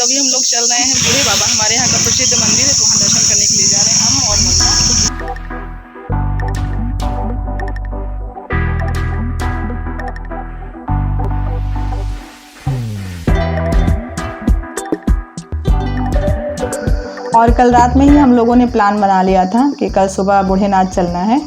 तो अभी हम लोग चल रहे हैं बूढ़े बाबा, हमारे यहाँ का प्रसिद्ध मंदिर है, तो वहाँ दर्शन करने के लिए जा रहे हैं हम और मम्मा। और कल रात में ही हम लोगों ने प्लान बना लिया था कि कल सुबह बूढ़ेनाथ चलना है।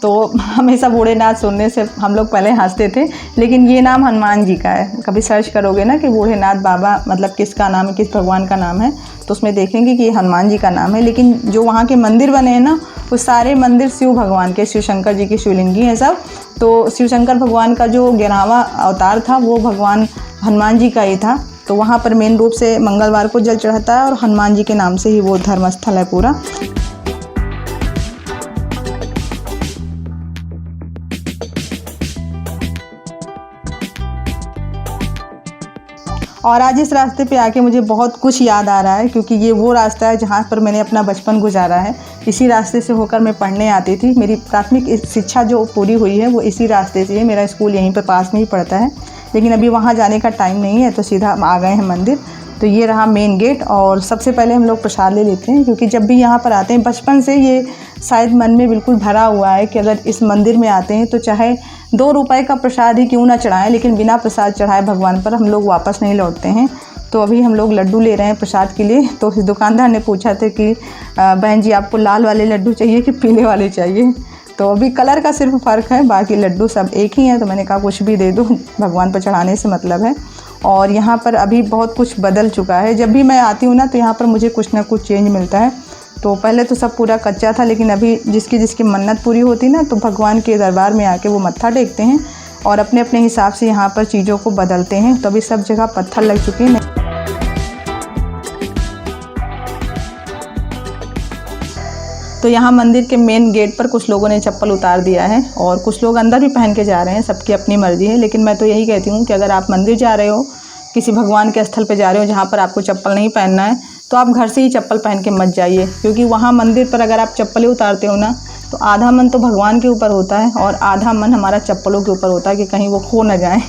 तो हमेशा बूढ़ेनाथ सुनने से हम लोग पहले हंसते थे, लेकिन ये नाम हनुमान जी का है। कभी सर्च करोगे ना कि बूढ़ेनाथ बाबा मतलब किसका नाम है, किस भगवान का नाम है, तो उसमें देखेंगे कि ये हनुमान जी का नाम है। लेकिन जो वहाँ के मंदिर बने हैं ना, वो सारे मंदिर शिव भगवान के, शिव शंकर जी की शिवलिंगी हैं सब। तो शिव शंकर भगवान का जो 11वां अवतार था वो भगवान हनुमान जी का ही था। तो वहाँ पर मेन रूप से मंगलवार को जल चढ़ाता है और हनुमान जी के नाम से ही वो धर्मस्थल है पूरा। और आज इस रास्ते पे आके मुझे बहुत कुछ याद आ रहा है, क्योंकि ये वो रास्ता है जहाँ पर मैंने अपना बचपन गुजारा है। इसी रास्ते से होकर मैं पढ़ने आती थी। मेरी प्राथमिक शिक्षा जो पूरी हुई है वो इसी रास्ते से है। मेरा स्कूल यहीं पर पास में ही पड़ता है, लेकिन अभी वहाँ जाने का टाइम नहीं है, तो सीधा आ गए हैं मंदिर। तो ये रहा मेन गेट, और सबसे पहले हम लोग प्रसाद ले लेते हैं, क्योंकि जब भी यहाँ पर आते हैं, बचपन से ये शायद मन में बिल्कुल भरा हुआ है कि अगर इस मंदिर में आते हैं तो चाहे 2 रुपए का प्रसाद ही क्यों ना चढ़ाएं, लेकिन बिना प्रसाद चढ़ाए भगवान पर हम लोग वापस नहीं लौटते हैं। तो अभी हम लोग लड्डू ले रहे हैं प्रसाद के लिए। तो इस दुकानदार ने पूछा था कि बहन जी आपको लाल वाले लड्डू चाहिए कि पीले वाले चाहिए। तो अभी कलर का सिर्फ फ़र्क है, बाकी लड्डू सब एक ही हैं। तो मैंने कहा कुछ भी दे दो, भगवान पर चढ़ाने से मतलब है। और यहाँ पर अभी बहुत कुछ बदल चुका है। जब भी मैं आती हूँ ना, तो यहाँ पर मुझे कुछ ना कुछ चेंज मिलता है। तो पहले तो सब पूरा कच्चा था, लेकिन अभी जिसकी जिसकी मन्नत पूरी होती ना, तो भगवान के दरबार में आके वो मत्था टेकते हैं और अपने अपने हिसाब से यहाँ पर चीज़ों को बदलते हैं। तो अभी सब जगह पत्थर लग चुके हैं। तो यहाँ मंदिर के मेन गेट पर कुछ लोगों ने चप्पल उतार दिया है, और कुछ लोग अंदर भी पहन के जा रहे हैं। सबकी अपनी मर्ज़ी है, लेकिन मैं तो यही कहती हूँ कि अगर आप मंदिर जा रहे हो, किसी भगवान के स्थल पे जा रहे हो जहाँ पर आपको चप्पल नहीं पहनना है, तो आप घर से ही चप्पल पहन के मत जाइए। क्योंकि वहाँ मंदिर पर अगर आप चप्पलें उतारते हो ना, तो आधा मन तो भगवान के ऊपर होता है और आधा मन हमारा चप्पलों के ऊपर होता है कि कहीं वो खो ना जाए।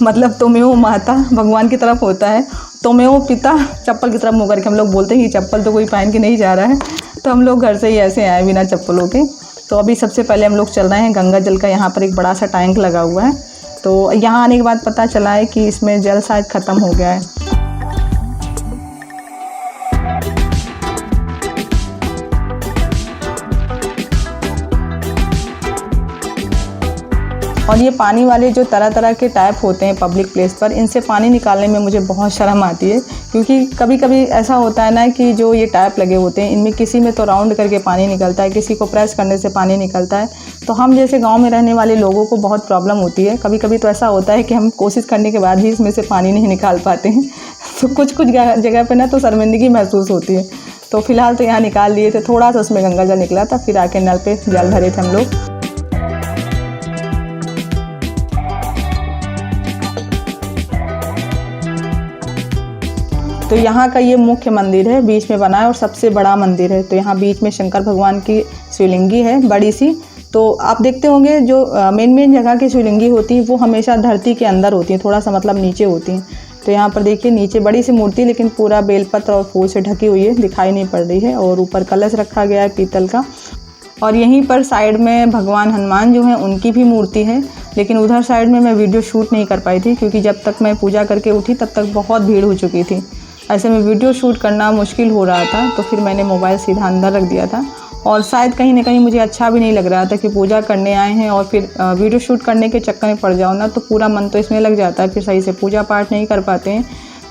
मतलब त्वमेव माता भगवान की तरफ होता है, त्वमेव पिता चप्पल की तरफ मुँह करके हम लोग बोलते हैं कि चप्पल तो कोई पहन के नहीं जा रहा है। तो हम लोग घर से ही ऐसे आए बिना चप्पलों के। तो अभी सबसे पहले हम लोग चल रहे हैं गंगा जल का। यहाँ पर एक बड़ा सा टैंक लगा हुआ है। तो यहाँ आने के बाद पता चला है कि इसमें जल शायद ख़त्म हो गया है। और ये पानी वाले जो तरह तरह के टैप होते हैं पब्लिक प्लेस पर, इनसे पानी निकालने में मुझे बहुत शर्म आती है। क्योंकि कभी कभी ऐसा होता है ना कि जो ये टैप लगे होते हैं, इनमें किसी में तो राउंड करके पानी निकलता है, किसी को प्रेस करने से पानी निकलता है। तो हम जैसे गांव में रहने वाले लोगों को बहुत प्रॉब्लम होती है। कभी कभी तो ऐसा होता है कि हम कोशिश करने के बाद भी इसमें से पानी नहीं निकाल पाते हैं। तो कुछ जगह पर ना तो शर्मिंदगी महसूस होती है। तो फिलहाल तो यहाँ निकाल लिए थे, थोड़ा सा उसमें गंगा जल निकला था, फिर आके नल पर जल भरे थे हम लोग। तो यहाँ का ये मुख्य मंदिर है, बीच में बना है और सबसे बड़ा मंदिर है। तो यहाँ बीच में शंकर भगवान की शिवलिंगी है बड़ी सी। तो आप देखते होंगे जो मेन जगह की शिवलिंगी होती है वो हमेशा धरती के अंदर होती है, थोड़ा सा मतलब नीचे होती हैं। तो यहाँ पर देखिए नीचे बड़ी सी मूर्ति, लेकिन पूरा बेलपत्र और फूल से ढकी हुई है, दिखाई नहीं पड़ रही है। और ऊपर कलश रखा गया है पीतल का। और यहीं पर साइड में भगवान हनुमान जो हैं उनकी भी मूर्ति है, लेकिन उधर साइड में मैं वीडियो शूट नहीं कर पाई थी, क्योंकि जब तक मैं पूजा करके उठी तब तक बहुत भीड़ हो चुकी थी। ऐसे में वीडियो शूट करना मुश्किल हो रहा था। तो फिर मैंने मोबाइल सीधा अंदर रख दिया था। और शायद कहीं ना कहीं मुझे अच्छा भी नहीं लग रहा था कि पूजा करने आए हैं और फिर वीडियो शूट करने के चक्कर में पड़ जाओ ना, तो पूरा मन तो इसमें लग जाता है, फिर सही से पूजा पाठ नहीं कर पाते हैं।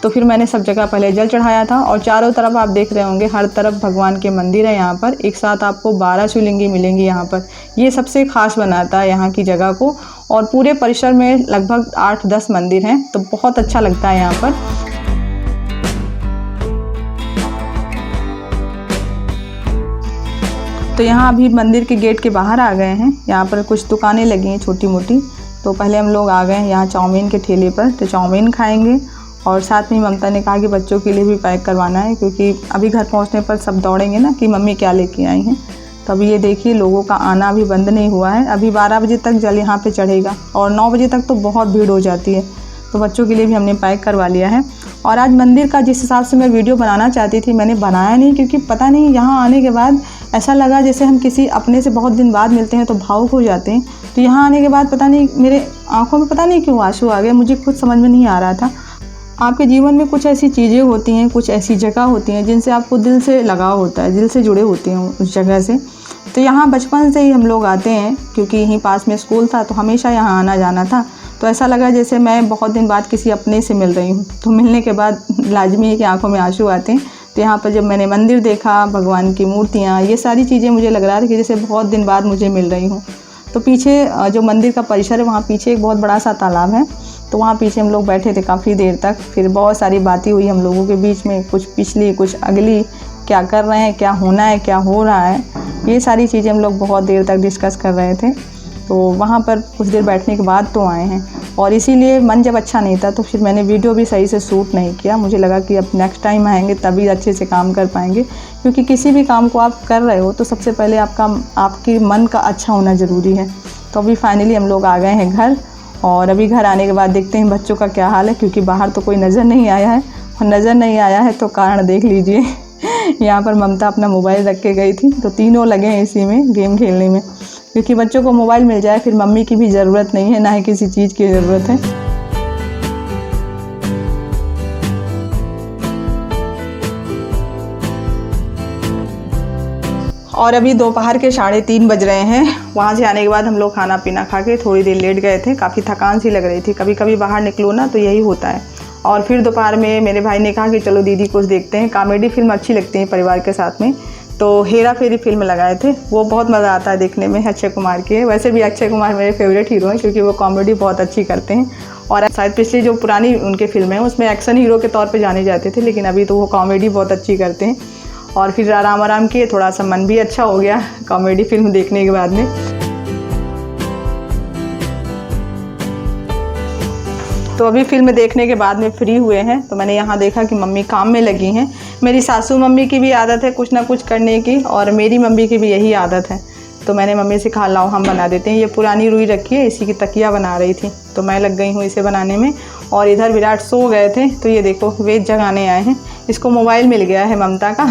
तो फिर मैंने सब जगह पहले जल चढ़ाया था। और चारों तरफ आप देख रहे होंगे, हर तरफ भगवान के मंदिर है। यहाँ पर एक साथ आपको 12 शिवलिंगी मिलेंगी यहाँ पर। ये सबसे खास बनाता है यहाँ की जगह को। और पूरे परिसर में लगभग 8-10 मंदिर हैं, तो बहुत अच्छा लगता है यहाँ पर। तो यहाँ अभी मंदिर के गेट के बाहर आ गए हैं। यहाँ पर कुछ दुकानें लगी हैं छोटी मोटी। तो पहले हम लोग आ गए हैं यहाँ चाउमीन के ठेले पर। तो चाउमीन खाएंगे, और साथ में ममता ने कहा कि बच्चों के लिए भी पैक करवाना है, क्योंकि अभी घर पहुँचने पर सब दौड़ेंगे ना कि मम्मी क्या लेके आई हैं। तो अभी ये देखिए लोगों का आना अभी बंद नहीं हुआ है। अभी 12 बजे तक जल यहाँ पे चढ़ेगा और 9 बजे तक तो बहुत भीड़ हो जाती है। तो बच्चों के लिए भी हमने पैक करवा लिया है। और आज मंदिर का जिस हिसाब से मैं वीडियो बनाना चाहती थी मैंने बनाया नहीं, क्योंकि पता नहीं यहाँ आने के बाद ऐसा लगा जैसे हम किसी अपने से बहुत दिन बाद मिलते हैं तो भावुक हो जाते हैं। तो यहाँ आने के बाद पता नहीं मेरे आँखों में पता नहीं क्यों आंसू आ गए, मुझे खुद समझ में नहीं आ रहा था। आपके जीवन में कुछ ऐसी चीज़ें होती हैं, कुछ ऐसी जगह होती हैं जिनसे आपको दिल से लगाव होता है, दिल से जुड़े होते हैं उस जगह से। तो यहाँ बचपन से ही हम लोग आते हैं, क्योंकि यहीं पास में स्कूल था तो हमेशा यहाँ आना जाना था। तो ऐसा लगा जैसे मैं बहुत दिन बाद किसी अपने से मिल रही हूँ। तो मिलने के बाद लाजमी है कि आंखों में आंसू आते हैं। तो यहाँ पर जब मैंने मंदिर देखा, भगवान की मूर्तियाँ, ये सारी चीज़ें मुझे लग रहा था कि जैसे बहुत दिन बाद मुझे मिल रही हूँ। तो पीछे जो मंदिर का परिसर है वहाँ पीछे एक बहुत बड़ा सा तालाब है, तो वहाँ पीछे हम लोग बैठे थे काफ़ी देर तक। फिर बहुत सारी बातें हुई हम लोगों के बीच में, कुछ पिछली कुछ अगली, क्या कर रहे हैं, क्या होना है, क्या हो रहा है, ये सारी चीज़ें हम लोग बहुत देर तक डिस्कस कर रहे थे। तो वहाँ पर कुछ देर बैठने के बाद तो आए हैं, और इसीलिए मन जब अच्छा नहीं था तो फिर मैंने वीडियो भी सही से शूट नहीं किया। मुझे लगा कि अब नेक्स्ट टाइम आएंगे तभी अच्छे से काम कर पाएंगे, क्योंकि किसी भी काम को आप कर रहे हो तो सबसे पहले आपकी मन का अच्छा होना ज़रूरी है। तो अभी फाइनली हम लोग आ गए हैं घर, और अभी घर आने के बाद देखते हैं बच्चों का क्या हाल है, क्योंकि बाहर तो कोई नज़र नहीं आया है, और नज़र नहीं आया है तो कारण देख लीजिए। यहाँ पर ममता अपना मोबाइल रख के गई थी, तो तीनों लगे हैं इसी में गेम खेलने में, क्योंकि बच्चों को मोबाइल मिल जाए फिर मम्मी की भी ज़रूरत नहीं है, ना ही किसी चीज़ की ज़रूरत है। और अभी दोपहर के 3:30 बज रहे हैं। वहाँ से आने के बाद हम लोग खाना पीना खा के थोड़ी देर लेट गए थे, काफ़ी थकान सी लग रही थी। कभी कभी बाहर निकलो ना तो यही होता है। और फिर दोपहर में मेरे भाई ने कहा कि चलो दीदी कुछ देखते हैं, कॉमेडी फिल्म अच्छी लगती है परिवार के साथ में। तो हेरा फेरी फिल्म लगाए थे, वो बहुत मज़ा आता है देखने में, अक्षय कुमार की है। वैसे भी अक्षय कुमार मेरे फेवरेट हीरो हैं, क्योंकि वो कॉमेडी बहुत अच्छी करते हैं। और शायद पिछली जो पुरानी उनके फिल्म है उसमें एक्शन हीरो के तौर पे जाने जाते थे, लेकिन अभी तो वो कॉमेडी बहुत अच्छी करते हैं। और फिर आराम किए, थोड़ा सा मन भी अच्छा हो गया कॉमेडी फिल्म देखने के बाद में। तो अभी फिल्म देखने के बाद में फ्री हुए हैं, तो मैंने यहाँ देखा कि मम्मी काम में लगी हैं। मेरी सासू मम्मी की भी आदत है कुछ ना कुछ करने की, और मेरी मम्मी की भी यही आदत है। तो मैंने मम्मी से कहा लाओ हम बना देते हैं। ये पुरानी रुई रखी है, इसी की तकिया बना रही थी, तो मैं लग गई हूँ इसे बनाने में। और इधर विराट सो गए थे, तो ये देखो वेद जगाने आए हैं। इसको मोबाइल मिल गया है ममता का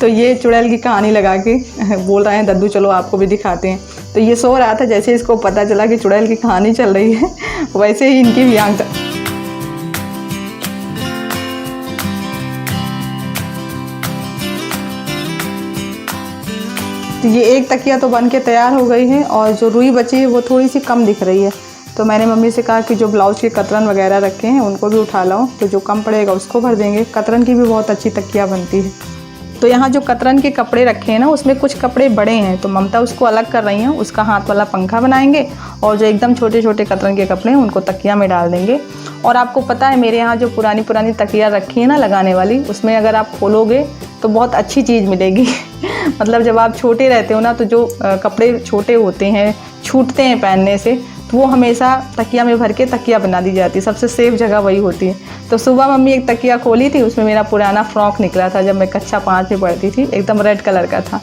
तो ये चुड़ैल की कहानी लगा के बोल रहे हैं दद्दू चलो आपको भी दिखाते हैं। तो ये सो रहा था, जैसे इसको पता चला कि चुड़ैल की कहानी चल रही है वैसे ही इनकी भी आंख। तो ये एक तकिया तो बन के तैयार हो गई है, और जो रुई बची है वो थोड़ी सी कम दिख रही है। तो मैंने मम्मी से कहा कि जो ब्लाउज़ के कतरन वगैरह रखे हैं उनको भी उठा लाओ, तो जो कम पड़ेगा उसको भर देंगे। कतरन की भी बहुत अच्छी तकिया बनती है। तो यहाँ जो कतरन के कपड़े रखे हैं ना, उसमें कुछ कपड़े बड़े हैं, तो ममता उसको अलग कर रही हैं। उसका हाथ वाला पंखा बनाएंगे, और जो एकदम छोटे छोटे कतरन के कपड़े हैं उनको तकिया में डाल देंगे। और आपको पता है मेरे यहाँ जो पुरानी तकिया रखी है ना लगाने वाली, उसमें अगर आप खोलोगे तो बहुत अच्छी चीज़ मिलेगी मतलब जब आप छोटे रहते हो ना, तो जो कपड़े छोटे होते हैं, छूटते हैं पहनने से, तो वो हमेशा तकिया में भर के तकिया बना दी जाती है। सबसे सेफ जगह वही होती है। तो सुबह मम्मी एक तकिया खोली थी, उसमें मेरा पुराना फ्रॉक निकला था जब मैं कक्षा 5 में पढ़ती थी, एकदम रेड कलर का था।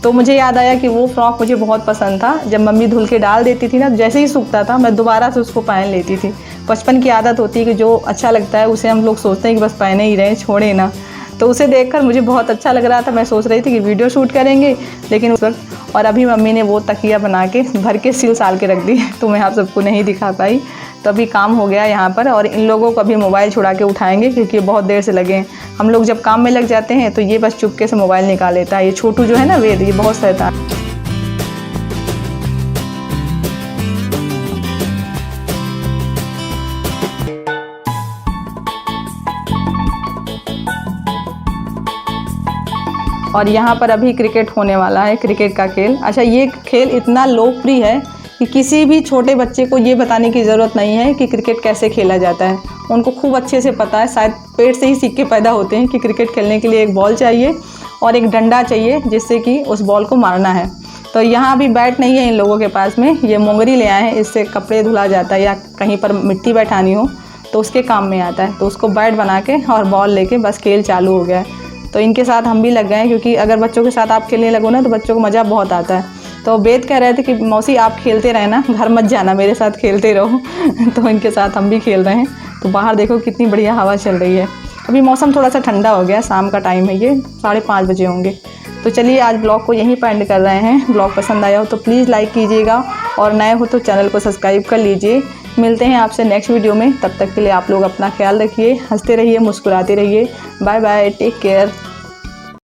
तो मुझे याद आया कि वो फ्रॉक मुझे बहुत पसंद था। जब मम्मी धुल के डाल देती थी ना, जैसे ही सूखता था मैं दोबारा से उसको पहन लेती थी। बचपन की आदत होती है कि जो अच्छा लगता है उसे हम लोग सोचते हैं कि बस पहने ही रहें, छोड़े ना। तो उसे देखकर मुझे बहुत अच्छा लग रहा था। मैं सोच रही थी कि वीडियो शूट करेंगे, लेकिन उस वक्त और अभी मम्मी ने वो तकिया बना के भर के सील साल के रख दी, तो मैं आप सबको नहीं दिखा पाई। तो अभी काम हो गया यहाँ पर, और इन लोगों को अभी मोबाइल छुड़ा के उठाएंगे, क्योंकि बहुत देर से लगे हैं। हम लोग जब काम में लग जाते हैं तो ये बस चुपके से मोबाइल निकाल लेता है। ये छोटू जो है ना वेद, ये बहुत शैतान। और यहाँ पर अभी क्रिकेट होने वाला है, क्रिकेट का खेल। अच्छा, ये खेल इतना लोकप्रिय है कि किसी भी छोटे बच्चे को ये बताने की ज़रूरत नहीं है कि क्रिकेट कैसे खेला जाता है। उनको खूब अच्छे से पता है, शायद पेट से ही सीख के पैदा होते हैं कि क्रिकेट खेलने के लिए एक बॉल चाहिए और एक डंडा चाहिए जिससे कि उस बॉल को मारना है। तो यहाँ अभी बैट नहीं है इन लोगों के पास में, ये मोंगरी ले आए हैं, इससे कपड़े धुला जाता है या कहीं पर मिट्टी बैठानी हो तो उसके काम में आता है। तो उसको बैट बना के और बॉल लेके बस खेल चालू हो गया है। तो इनके साथ हम भी लग गए हैं, क्योंकि अगर बच्चों के साथ आप खेलने लगो ना तो बच्चों को मज़ा बहुत आता है। तो वेद कह रहे थे कि मौसी आप खेलते रहना, घर मत जाना, मेरे साथ खेलते रहो तो इनके साथ हम भी खेल रहे हैं। तो बाहर देखो कितनी बढ़िया हवा चल रही है। अभी मौसम थोड़ा सा ठंडा हो गया, शाम का टाइम है, ये 5:30 बजे होंगे। तो चलिए आज ब्लॉग को यहीं पर एंड कर रहे हैं। ब्लॉग पसंद आया हो तो प्लीज़ लाइक कीजिएगा और नए हो तो चैनल को सब्सक्राइब कर लीजिए। मिलते हैं आपसे नेक्स्ट वीडियो में, तब तक के लिए आप लोग अपना ख्याल रखिए, हंसते रहिए, मुस्कुराते रहिए। Bye bye, take care.